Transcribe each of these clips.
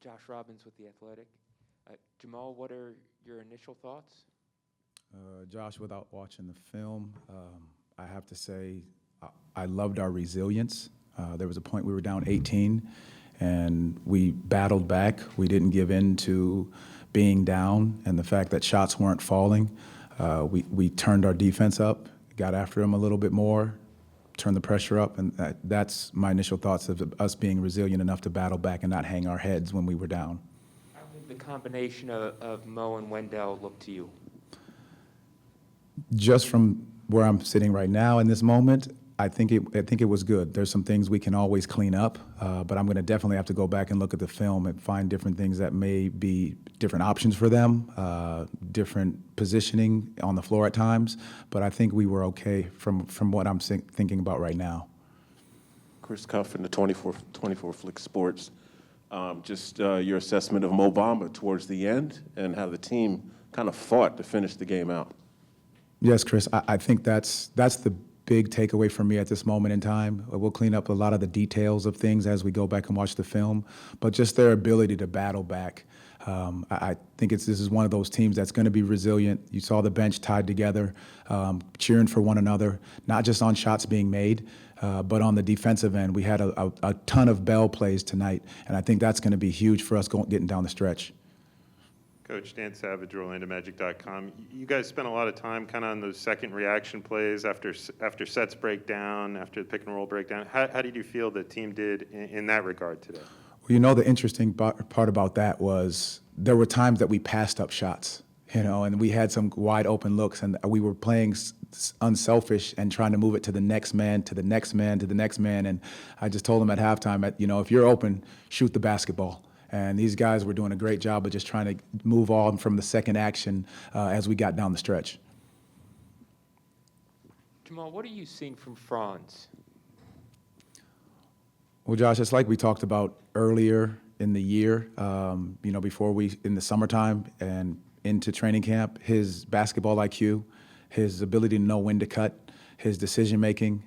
Josh Robbins with The Athletic. Jamahl, what are your initial thoughts? Josh, without watching the film, I have to say I loved our resilience. There was a point we were down 18, and we battled back. We didn't give in to being down and the fact that shots weren't falling. We turned our defense up, got after them a little bit more, turned the pressure up, and that's my initial thoughts of us being resilient enough to battle back and not hang our heads when we were down. How did the combination of Mo and Wendell look to you? Just from where I'm sitting right now in this moment, I think it was good. There's some things we can always clean up, but I'm going to definitely have to go back and look at the film and find different things that may be different options for them, different positioning on the floor at times. But I think we were okay from what I'm thinking about right now. Chris Cuff in the 24 Flick Sports. Just your assessment of Mo Bamba towards the end and how the team kind of fought to finish the game out. Yes, Chris, I think that's the big takeaway for me at this moment in time. We'll clean up a lot of the details of things as we go back and watch the film, but just their ability to battle back. I think this is one of those teams that's going to be resilient. You saw the bench tied together, cheering for one another, not just on shots being made, but on the defensive end. We had a ton of bell plays tonight, and I think that's going to be huge for us getting down the stretch. Coach Dan Savage, OrlandoMagic.com. You guys spent a lot of time kind of on those second reaction plays after sets break down, after the pick and roll breakdown. How did you feel the team did in that regard today? Well, you know, the interesting part about that was there were times that we passed up shots, and we had some wide open looks, and we were playing unselfish and trying to move it to the next man, to the next man, to the next man. And I just told them at halftime, if you're open, shoot the basketball. And these guys were doing a great job of just trying to move on from the second action as we got down the stretch. Jamahl, what are you seeing from Franz? Well, Josh, it's like we talked about earlier in the year, before in the summertime and into training camp, his basketball IQ, his ability to know when to cut, his decision-making,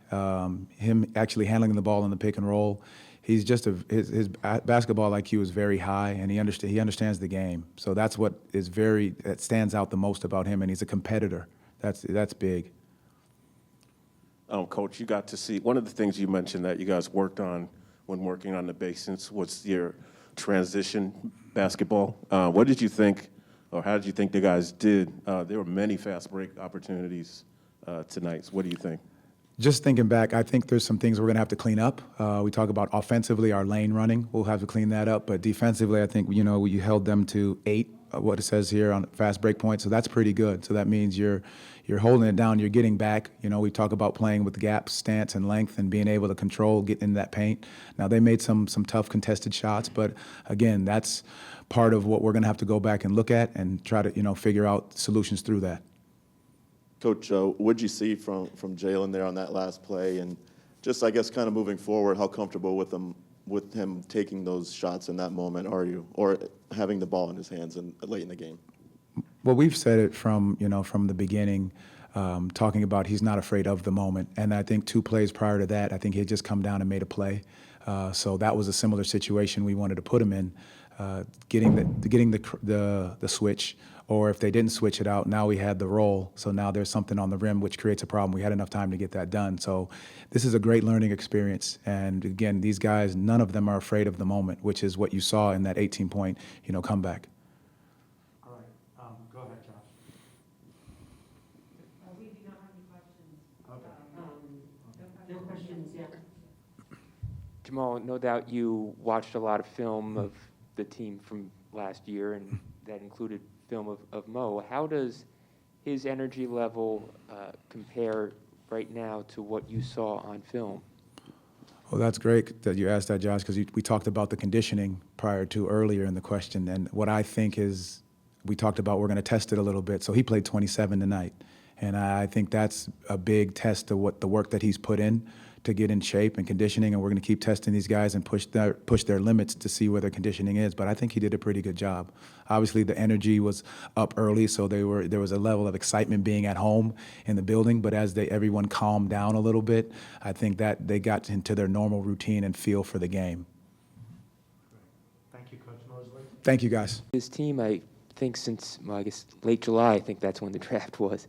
him actually handling the ball in the pick and roll. He's just his basketball IQ is very high, and he understands the game. So that's what that stands out the most about him, and he's a competitor. That's big. Coach, you got to see one of the things you mentioned that you guys worked on when working on the Basins was your transition basketball. What did you think, or how did you think the guys did? There were many fast break opportunities tonight. So what do you think? Just thinking back, I think there's some things we're going to have to clean up. We talk about offensively, our lane running. We'll have to clean that up. But defensively, I think, we held them to 8, what it says here on fast break points. So that's pretty good. So that means you're holding it down, you're getting back. We talk about playing with gaps, stance, and length and being able to control, get in that paint. Now, they made some tough contested shots. But, again, that's part of what we're going to have to go back and look at and try to, figure out solutions through that. Coach, what did you see from Jalen there on that last play? And just, I guess, kind of moving forward, how comfortable with him taking those shots in that moment are you, or having the ball in his hands late in the game? Well, we've said it from the beginning, talking about he's not afraid of the moment. And I think 2 plays prior to that, I think he had just come down and made a play. So that was a similar situation we wanted to put him in, getting the switch. Or if they didn't switch it out, now we had the roll. So now there's something on the rim which creates a problem. We had enough time to get that done. So this is a great learning experience. And again, these guys, none of them are afraid of the moment, which is what you saw in that 18-point, comeback. All right, go ahead, Josh. We do not have any questions. Okay. No questions yet. Jamahl, no doubt you watched a lot of film of the team from last year, and that included film of Mo. How does his energy level compare right now to what you saw on film? Well, that's great that you asked that, Josh, because we talked about the conditioning prior to earlier in the question. And what I think is we talked about we're going to test it a little bit. So he played 27 tonight. And I think that's a big test of what the work that he's put in to get in shape and conditioning, and we're going to keep testing these guys and push their limits to see where their conditioning is. But I think he did a pretty good job. Obviously, the energy was up early, so there was a level of excitement being at home in the building. But as everyone calmed down a little bit, I think that they got into their normal routine and feel for the game. Thank you, Coach Mosley. Thank you, guys. This team, I think since, well, I guess late July, I think that's when the draft was.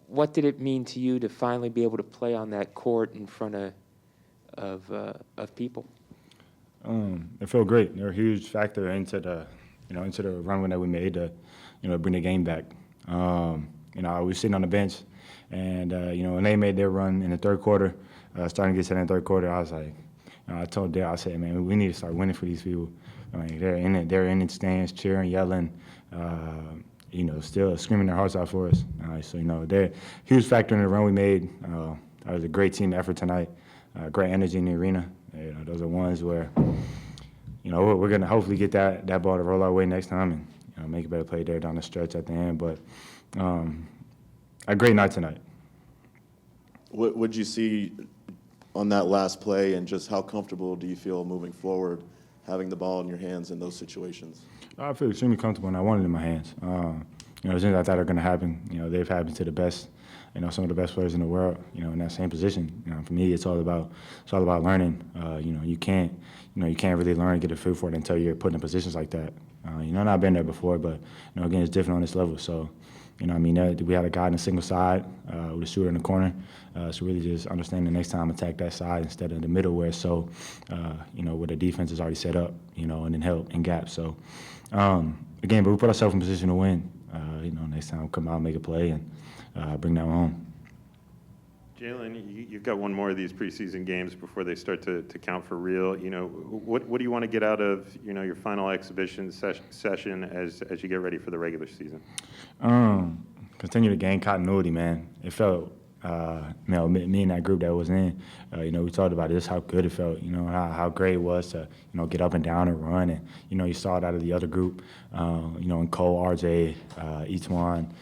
What did it mean to you to finally be able to play on that court in front of people? It felt great. They're a huge factor into the, into the run that we made to, bring the game back. We were sitting on the bench, and when they made their run in the third quarter, starting to get set in the third quarter, I was like, I told Dale, I said, man, we need to start winning for these people. I mean, they're in the stands, cheering, yelling, still screaming their hearts out for us. So they're a huge factor in the run we made. That was a great team effort tonight. Great energy in the arena. Those are ones where, we're going to hopefully get that ball to roll our way next time and make a better play there down the stretch at the end. But a great night tonight. What would you see on that last play, and just how comfortable do you feel moving forward, having the ball in your hands in those situations? I feel extremely comfortable, and I want it in my hands. Things I thought are going to happen, they've happened to the best, some of the best players in the world, in that same position. For me, it's all about learning. You can't really learn and get a feel for it until you're put in positions like that. I've been there before, but again, it's different on this level. So, we had a guy in the single side with a shooter in the corner. So really just understand the next time attack that side instead of the middle where where the defense is already set up, and then help and gap. So again, but we put ourselves in position to win. Next time come out and make a play and bring that one home. Jalen, you've got one more of these preseason games before they start to count for real. What do you want to get out of your final exhibition session as you get ready for the regular season? Continue to gain continuity, man. It felt, me and that group that was in, we talked about it, just how good it felt, how great it was to, get up and down and run. And, you saw it out of the other group, in Cole, RJ, Etuan,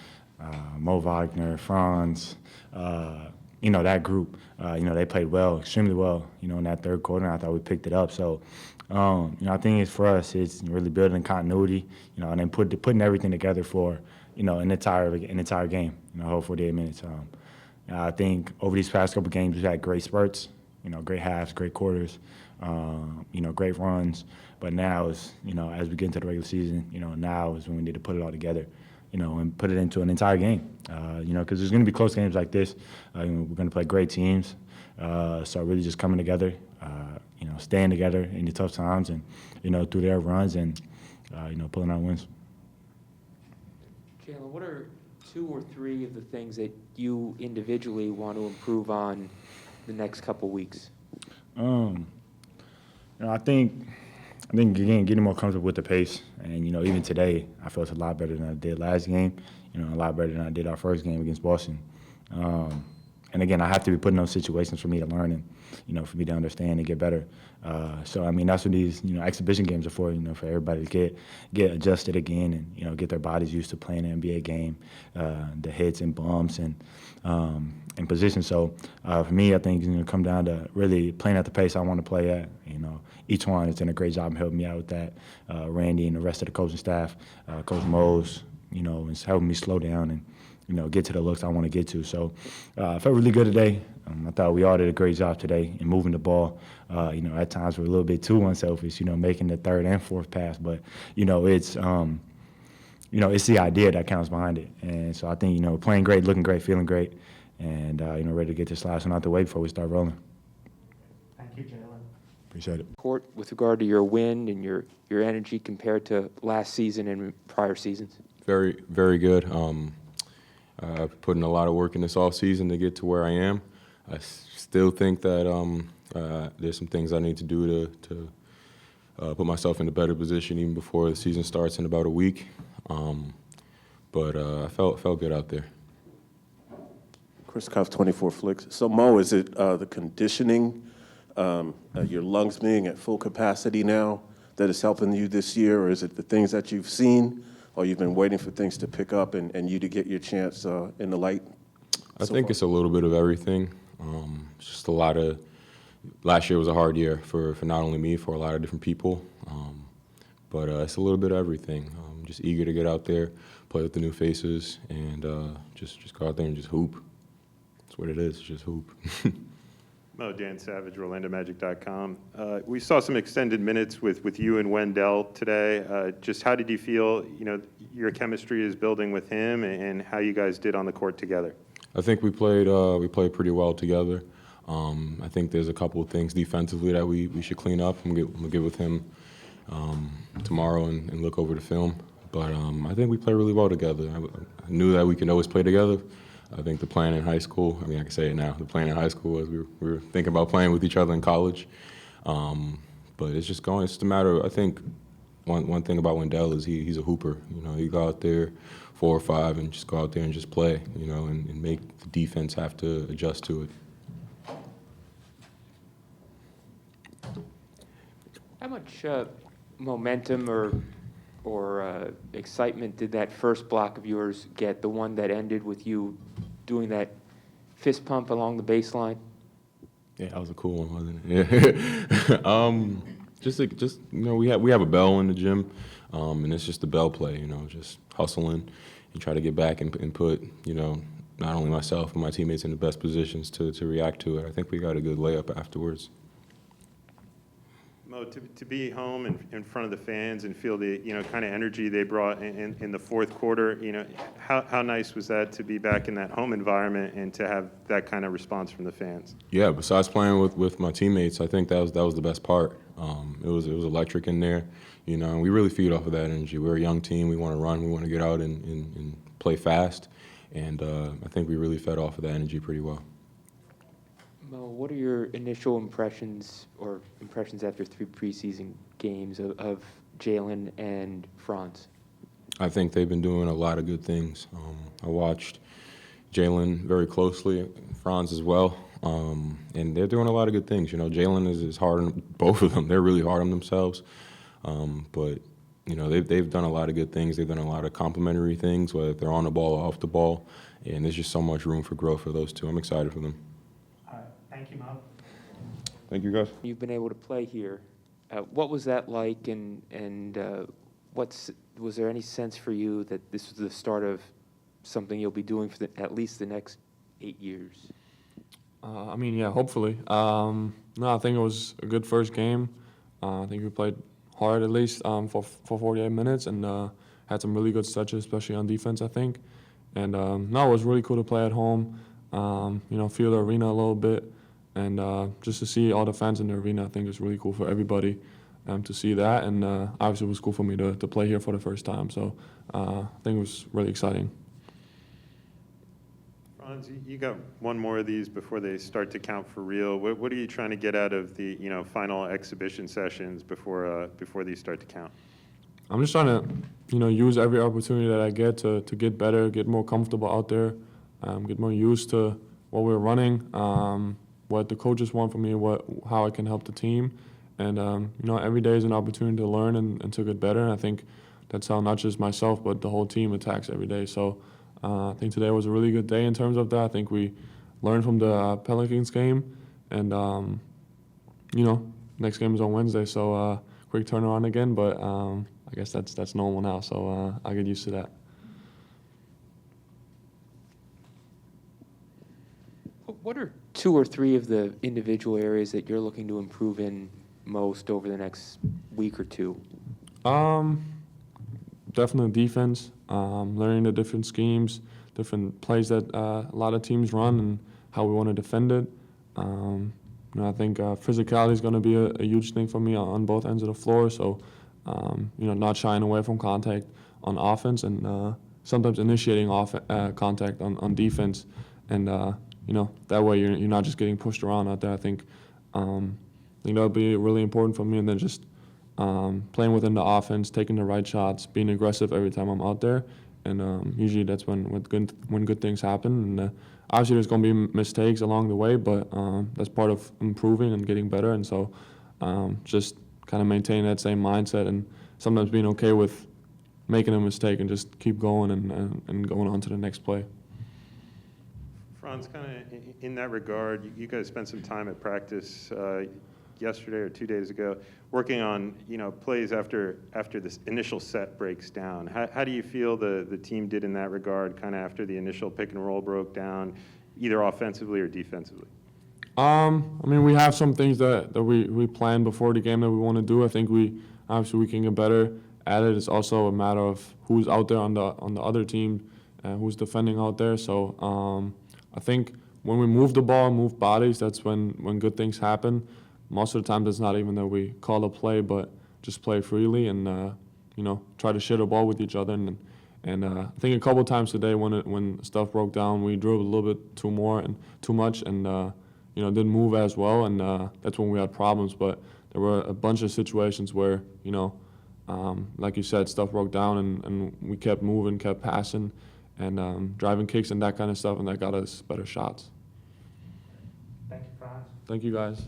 Mo Wagner, Franz, that group, they played well, extremely well, in that third quarter, and I thought we picked it up. So, I think for us, it's really building continuity, and then putting everything together for, an entire game, whole 48 minutes. I think over these past couple games, we've had great spurts, great halves, great quarters, great runs. But now is, as we get into the regular season, now is when we need to put it all together, and put it into an entire game, because there's going to be close games like this. We're going to play great teams. So really just coming together, staying together in the tough times and, through their runs and, pulling out wins. Jalen, what are 2 or 3 of the things that you individually want to improve on the next couple weeks? I think again, getting more comfortable with the pace. And, even today, I felt a lot better than I did last game, a lot better than I did our first game against Boston. And again, I have to be put in those situations for me to learn and, for me to understand and get better. So, that's what these, exhibition games are for, for everybody to get adjusted again and, get their bodies used to playing an NBA game, the hits and bumps and position. So, for me, I think it's going to come down to really playing at the pace I want to play at. Each one has done a great job helping me out with that. Randy and the rest of the coaching staff, Coach Mose, is helping me slow down and, get to the looks I want to get to. So I felt really good today. I thought we all did a great job today in moving the ball. At times we're a little bit too unselfish, making the third and fourth pass. But, it's the idea that counts behind it. And so I think, playing great, looking great, feeling great, and, ready to get this last one out the way before we start rolling. Thank you, Jalen. Appreciate it. Court with regard to your win and your energy compared to last season and prior seasons? Very, very good. I've put in a lot of work in this offseason to get to where I am. I still think that there's some things I need to do to put myself in a better position even before the season starts in about a week. But I felt good out there. Chris Koff, 24 Flicks. So, Mo, is it the conditioning, your lungs being at full capacity now that is helping you this year, or is it the things that you've seen, or you've been waiting for things to pick up and you to get your chance in the light? I think it's a little bit of everything. It's just a lot of – last year was a hard year for not only me, for a lot of different people. But it's a little bit of everything. Just eager to get out there, play with the new faces, and just go out there and just hoop. That's what it is, just hoop. Mo, Dan Savage, OrlandoMagic.com. We saw some extended minutes with you and Wendell today. Just how did you feel, your chemistry is building with him and how you guys did on the court together? I think we played pretty well together. I think there's a couple of things defensively that we should clean up. I'm gonna get with him tomorrow and look over the film. But I think we play really well together. I knew that we can always play together. I think the plan in high school, I can say it now, the plan in high school was we were thinking about playing with each other in college. But it's just a matter of, I think, one thing about Wendell is he's a hooper. He go out there 4 or 5 and just go out there and just play, and make the defense have to adjust to it. How much momentum or excitement did that first block of yours get, the one that ended with you doing that fist pump along the baseline? Yeah, that was a cool one, wasn't it? Yeah. We have a bell in the gym, and it's just a bell play. Just hustling and try to get back and put not only myself but my teammates in the best positions to react to it. I think we got a good layup afterwards. Mo, to be home in front of the fans and feel the kind of energy they brought in the fourth quarter, how nice was that to be back in that home environment and to have that kind of response from the fans? Yeah, besides playing with my teammates, I think that was the best part. It was electric in there, and we really feed off of that energy. We're a young team. We want to run. We want to get out and play fast, and I think we really fed off of that energy pretty well. Mo, what are your initial impressions after 3 preseason games of Jalen and Franz? I think they've been doing a lot of good things. I watched Jalen very closely, Franz as well, and they're doing a lot of good things. Jalen is hard on both of them. They're really hard on themselves, but they've done a lot of good things. They've done a lot of complimentary things, whether they're on the ball or off the ball, and there's just so much room for growth for those two. I'm excited for them. Thank you, Mo. Thank you, guys. You've been able to play here. What was that like, and was there any sense for you that this was the start of something you'll be doing for at least the next 8 years? Yeah, hopefully. No, I think it was a good first game. I think we played hard at least for 48 minutes and had some really good stretches, especially on defense, I think. And no, it was really cool to play at home, feel the arena a little bit. And just to see all the fans in the arena, I think it's really cool for everybody to see that. And obviously it was cool for me to play here for the first time. So I think it was really exciting. Franz, you got one more of these before they start to count for real. What are you trying to get out of the final exhibition sessions before these start to count? I'm just trying to use every opportunity that I get to get better, get more comfortable out there, get more used to what we're running, what the coaches want from me, how I can help the team. And every day is an opportunity to learn and to get better. And I think that's how not just myself but the whole team attacks every day. So I think today was a really good day in terms of that. I think we learned from the Pelicans game, and next game is on Wednesday, so quick turnaround again. But I guess that's normal now, so I get used to that. What are 2 or 3 of the individual areas that you're looking to improve in most over the next week or 2? Definitely defense, learning the different schemes, different plays that a lot of teams run and how we want to defend it. I think physicality is going to be a huge thing for me on both ends of the floor. So, not shying away from contact on offense and sometimes initiating contact on defense. And, that way you're not just getting pushed around out there. I think that'll be really important for me. And then just playing within the offense, taking the right shots, being aggressive every time I'm out there. And usually that's when good things happen. And obviously there's going to be mistakes along the way, but that's part of improving and getting better. And so just kind of maintaining that same mindset and sometimes being okay with making a mistake and just keep going and going on to the next play. Franz, kind of in that regard, you guys spent some time at practice yesterday or 2 days ago working on plays after this initial set breaks down. How do you feel the team did in that regard, kind of after the initial pick and roll broke down, either offensively or defensively? I mean, we have some things that we planned before the game that we want to do. I think obviously we can get better at it. It's also a matter of who's out there on the other team and who's defending out there. So I think when we move the ball, move bodies, that's when good things happen. Most of the time, it's not even that we call a play, but just play freely and try to share the ball with each other. And I think a couple times today when stuff broke down, we drove a little bit too much and didn't move as well, and that's when we had problems. But there were a bunch of situations where like you said, stuff broke down and we kept moving, kept passing, and driving kicks and that kind of stuff, and that got us better shots. Thank you, Franz. Thank you guys.